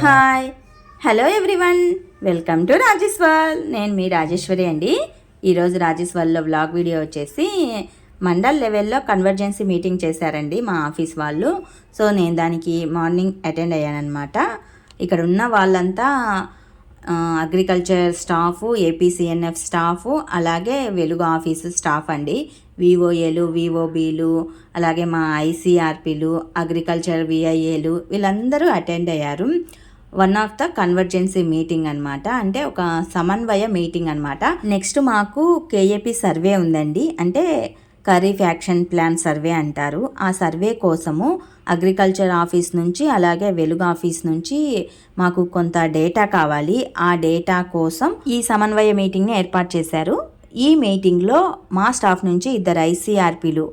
Hi hello everyone, welcome to Rajesh world. నేను మీ రాజేశ్వరి అండి. ఈరోజు రాజేష్ వరల్డ్లో వ్లాగ్ వీడియో వచ్చేసి మండల్ లెవెల్లో కన్వర్జెన్సీ మీటింగ్ చేశారండి మా ఆఫీస్ వాళ్ళు. సో నేను దానికి మార్నింగ్ అటెండ్ అయ్యానమాట. ఇక్కడ ఉన్న వాళ్ళంతా అగ్రికల్చర్ స్టాఫ్, ఏపీసీఎన్ఎఫ్ స్టాఫ్, అలాగే వెలుగు ఆఫీసు స్టాఫ్ అండి. విఓఏలు, విఓబీలు, అలాగే మా ఐసీఆర్పీలు, అగ్రికల్చర్ విఐఏలు వీళ్ళందరూ అటెండ్ అయ్యారు. One of the convergency meeting అనమాట, అంటే ఒక సమన్వయ మీటింగ్ అనమాట. నెక్స్ట్ మాకు కేఏపీ సర్వే ఉందండి, అంటే ఖరీఫ్ యాక్షన్ ప్లాన్ సర్వే అంటారు. ఆ సర్వే కోసము అగ్రికల్చర్ ఆఫీస్ నుంచి అలాగే వెలుగు ఆఫీస్ నుంచి మాకు కొంత డేటా కావాలి. ఆ డేటా కోసం ఈ సమన్వయ మీటింగ్ని ఏర్పాటు చేశారు. ఈ మీటింగ్లో మా స్టాఫ్ నుంచి 2 ఐసీఆర్పీలు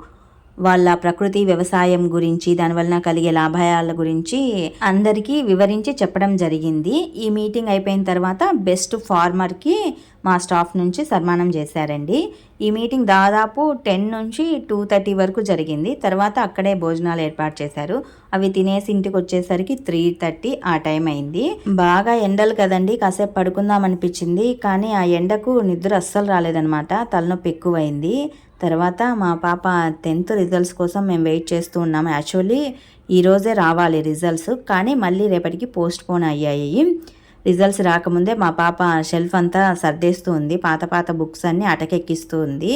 వాళ్ళ ప్రకృతి వ్యవసాయం గురించి, దానివలన కలిగే లాభాల గురించి అందరికీ వివరించి చెప్పడం జరిగింది. ఈ మీటింగ్ అయిపోయిన తర్వాత బెస్ట్ ఫార్మర్కి మా స్టాఫ్ నుంచి సన్మానం చేశారండి. ఈ మీటింగ్ దాదాపు 10 నుంచి 2:30 వరకు జరిగింది. తర్వాత అక్కడే భోజనాలు ఏర్పాటు చేశారు. అవి తినేసి ఇంటికి వచ్చేసరికి 3:30 ఆ టైం అయింది. బాగా ఎండలు కదండి, కాసేపు పడుకుందాం అనిపించింది, కానీ ఆ ఎండకు నిద్ర అస్సలు రాలేదనమాట. తలనొప్పి ఎక్కువైంది. తర్వాత మా పాప 10th రిజల్ట్స్ కోసం మేము వెయిట్ చేస్తూ ఉన్నాము. యాక్చువల్లీ ఈరోజే రావాలి రిజల్ట్స్, కానీ మళ్ళీ రేపటికి పోస్ట్ పోన్ అయ్యాయి. రిజల్ట్స్ రాకముందే మా పాప షెల్ఫ్ అంతా సర్దేస్తూ ఉంది, పాత బుక్స్ అన్నీ అటకెక్కిస్తూ ఉంది.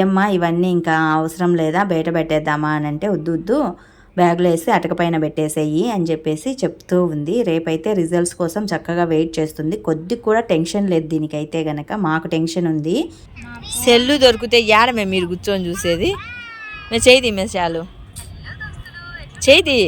ఏమ్మా ఇవన్నీ ఇంకా అవసరం లేదా, బయట పెట్టేద్దామా అని అంటే వద్దు బ్యాగ్లో వేసి అటకపైన పెట్టేసేయి అని చెప్పేసి చెప్తూ ఉంది. రేపైతే రిజల్ట్స్ కోసం చక్కగా వెయిట్ చేస్తుంది. కొద్ది కూడా టెన్షన్ లేదు దీనికైతే గనక. మాకు టెన్షన్ ఉంది. సెల్లు దొరికితే యాడ మీరు కూర్చొని చూసేది. మేము చేయి మేము చాలు చేయి.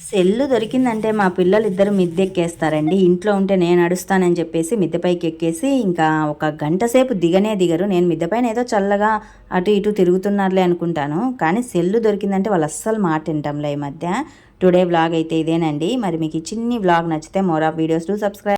సెల్లు దొరికిందంటే మా పిల్లలు ఇద్దరు మిద్దెక్కేస్తారండి. ఇంట్లో ఉంటే నేను నడుస్తానని చెప్పేసి మిద్దెపైకి ఎక్కేసి ఇంకా 1 గంట సేపు దిగరు. నేను మిద్దెపైన ఏదో చల్లగా అటు ఇటు తిరుగుతున్నారులే అనుకుంటాను, కానీ సెల్లు దొరికిందంటే వాళ్ళు అస్సలు మాట వింటాంలే ఈ మధ్య. టుడే వ్లాగ్ అయితే ఇదేనండి. మరి మీకు ఈ చిన్ని వ్లాగ్ నచ్చితే more of videos to subscribe.